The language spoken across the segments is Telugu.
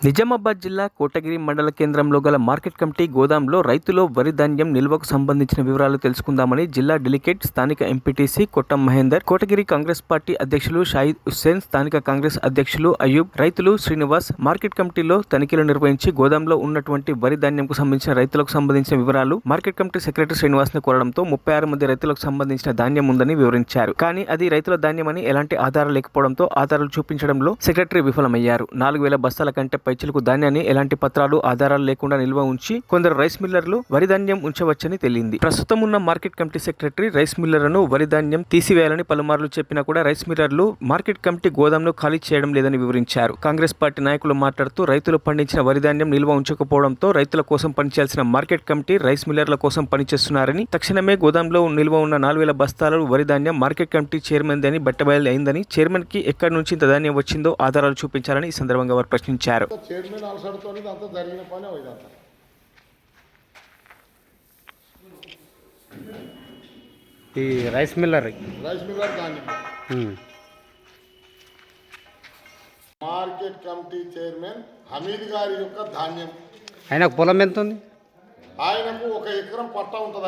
నిజామాబాద్ జిల్లా కోటగిరి మండల కేంద్రంలో గల మార్కెట్ కమిటీ గోదాంలో రైతులు వరి ధాన్యం నిల్వకు సంబంధించిన వివరాలు తెలుసుకుందామని జిల్లా డెలిగేట్ స్థానిక ఎంపీటీసీ కొట్టం మహేందర్, కోటగిరి కాంగ్రెస్ పార్టీ అధ్యక్షులు షాహిద్ హుస్సేన్, స్థానిక కాంగ్రెస్ అధ్యక్షులు అయ్యూబ్, రైతులు శ్రీనివాస్ మార్కెట్ కమిటీలో తనిఖీలు నిర్వహించి గోదాంలో ఉన్నటువంటి వరి ధాన్యంకు సంబంధించిన రైతులకు సంబంధించిన వివరాలు మార్కెట్ కమిటీ సెక్రటరీ శ్రీనివాస్ ను కోరడంతో 36 మంది రైతులకు సంబంధించిన ధాన్యం ఉందని వివరించారు. కానీ అది రైతుల ధాన్యమని ఎలాంటి ఆధారాలు లేకపోవడంతో ఆధారాలు చూపించడంలో సెక్రటరీ విఫలమయ్యారు. 4000 బస్తాల కంటే పైచిలకు ధాన్యాన్ని ఎలాంటి పత్రాలు ఆధారాలు లేకుండా నిల్వ ఉంచి కొందరు రైస్ మిల్లర్లు వరి ధాన్యం ఉంచవచ్చని తెలియంది. ప్రస్తుతం ఉన్న మార్కెట్ కమిటీ సెక్రటరీ రైస్ మిల్లర్లను వరి ధాన్యం తీసివేయాలని పలుమార్లు చెప్పినా కూడా రైస్ మిల్లర్లు మార్కెట్ కమిటీ గోదాంను ఖాళీ చేయడం లేదని వివరించారు. కాంగ్రెస్ పార్టీ నాయకులు మాట్లాడుతూ రైతులు పండించిన వరి ధాన్యం నిల్వ ఉంచకపోవడంతో రైతుల కోసం పనిచేయాల్సిన మార్కెట్ కమిటీ రైస్ మిల్లర్ల కోసం పనిచేస్తున్నారని, తక్షణమే గోదాంలో నిల్వ ఉన్న 4000 బస్తాల వరి ధాన్యం మార్కెట్ కమిటీ చైర్మన్ దని బట్టబయలు అయిందని, చైర్మన్ కి ఎక్కడి నుంచి ఇంత ధాన్యం వచ్చిందో ఆధారాలు చూపించాలని ఈ సందర్భంగా వారు ప్రశ్నించారు. చైర్మన్ అవసరంతో అంతా జరిగిన పని ఇదంతా ఈ రైస్ మిల్లర్ ధాన్యం మార్కెట్ కమిటీ చైర్మన్ హమీద్ గారి యొక్క ధాన్యం. ఆయనకు పొలం ఎంత ఉంది? ఆయనకు 1 ఎకరం పట్ట ఉంటుంది.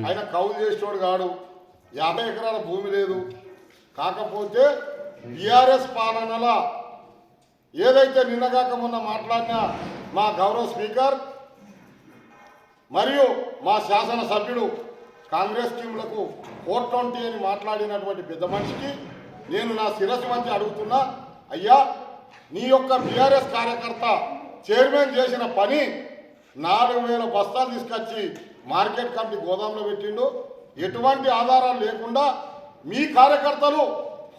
ఆయన కౌలు చేసేవాడు కాడు. 50 ఎకరాల భూమి లేదు. కాకపోతే బీఆర్ఎస్ పాలనలో ఏదైతే నిన్నగాక మొన్న మాట్లాడిన మా గౌరవ స్పీకర్ మరియు మా శాసనసభ్యుడు కాంగ్రెస్ టీంలకు 420 అని మాట్లాడినటువంటి పెద్ద మనిషికి నేను నా శిరస్సు వంచి అడుగుతున్నా, అయ్యా నీ యొక్క బీఆర్ఎస్ కార్యకర్త చైర్మన్ చేసిన పని 4000 బస్తాలు తీసుకొచ్చి మార్కెట్ కమిటీ గోదాంలో పెట్టిండు. ఎటువంటి ఆధారాలు లేకుండా మీ కార్యకర్తలు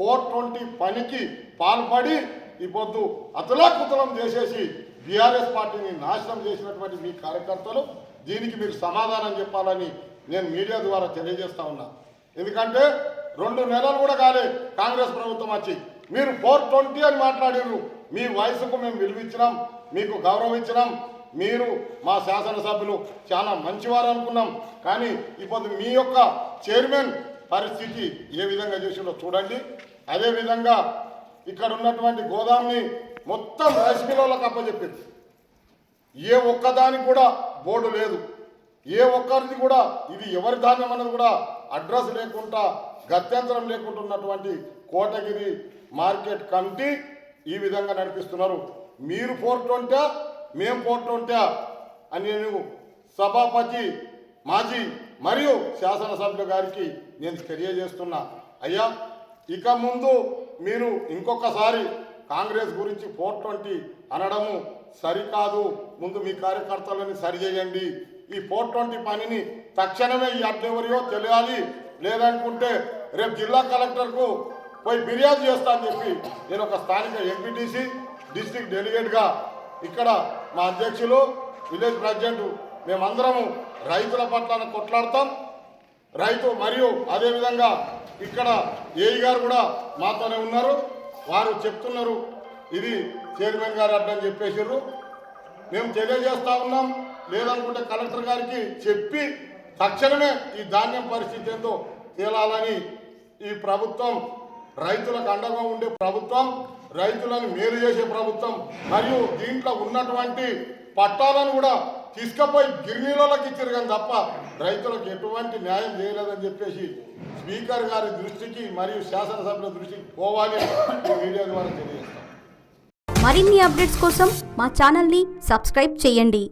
420 పనికి పాల్పడి ఈ పొద్దు అతలాకుతలం చేసేసి బీఆర్ఎస్ పార్టీని నాశనం చేసినటువంటి మీ కార్యకర్తలు దీనికి మీరు సమాధానం చెప్పాలని నేను మీడియా ద్వారా తెలియజేస్తా ఉన్నా. ఎందుకంటే 2 నెలలు కూడా కాలే కాంగ్రెస్ ప్రభుత్వం వచ్చి మీరు 420 అని మాట్లాడారు. మీ వయసుకు మేము విలువిచ్చినాం, మీకు గౌరవం ఇచ్చినాం, మీరు మా శాసనసభ్యులు చాలా మంచివారు అనుకున్నాం. కానీ ఇప్పుడు మీ యొక్క చైర్మన్ పరిస్థితి ఏ విధంగా చేసిందో చూడండి. అదేవిధంగా ఇక్కడ ఉన్నటువంటి గోదాంని మొత్తం రైస్ మిల్లర్లకు అప్పచెప్పింది. ఏ ఒక్కదానికి కూడా బోర్డు లేదు. ఏ ఒక్కరిది కూడా ఇది ఎవరి ధాన్యం అన్నది కూడా అడ్రస్ లేకుండా గత్యంతరం లేకుండా ఉన్నటువంటి కోటగిరి మార్కెట్ కమిటీ ఈ విధంగా నడిపిస్తున్నారు. మీరు 420 మేము 420 అని నేను సభాపతి మాజీ మరియు శాసనసభ్యుల గారికి నేను తెలియజేస్తున్నా. అయ్యా ఇక ముందు మీరు ఇంకొకసారి కాంగ్రెస్ గురించి 420 అనడము సరికాదు. ముందు మీ కార్యకర్తలని సరిచేయండి. ఈ 420 పనిని తక్షణమే ఈ అడ్డెవరియో తెలియాలి. లేదనుకుంటే రేపు జిల్లా కలెక్టర్కు పోయి ఫిర్యాదు చేస్తా అని చెప్పి నేను ఒక స్థానిక ఎంపీటీసీ డిస్ట్రిక్ట్ డెలిగేట్గా ఇక్కడ మా అధ్యక్షులు విలేజ్ ప్రెసిడెంట్ మేమందరము రైతుల పట్ల కొట్లాడతాం. రైతు మరియు అదేవిధంగా ఇక్కడ ఏఈ గారు కూడా మాతోనే ఉన్నారు. వారు చెప్తున్నారు ఇది చైర్మన్ గారు అడ్డని చెప్పేసారు. మేము తెలియజేస్తా ఉన్నాం. లేదనుకుంటే కలెక్టర్ గారికి చెప్పి తక్షణమే ఈ ధాన్యం పరిస్థితి ఏందో తేలాలని, ఈ ప్రభుత్వం రైతులకు అండగా ఉండే ప్రభుత్వం, రైతులను మేలు చేసే ప్రభుత్వం, మరియు దీంట్లో ఉన్నటువంటి పట్టాలను కూడా తీసుకుపోయి గిరినీళ్ళకి ఇచ్చారు కానీ తప్ప రైతులకు ఎటువంటి న్యాయం చేయలేదని చెప్పేసి స్పీకర్ గారి దృష్టికి మరియు శాసనసభ్యుల దృష్టికి పోవాలి మీడియా ద్వారా తెలియజేస్తాం. మరిన్ని అప్డేట్స్ కోసం మా ఛానల్ని సబ్స్క్రైబ్ చేయండి.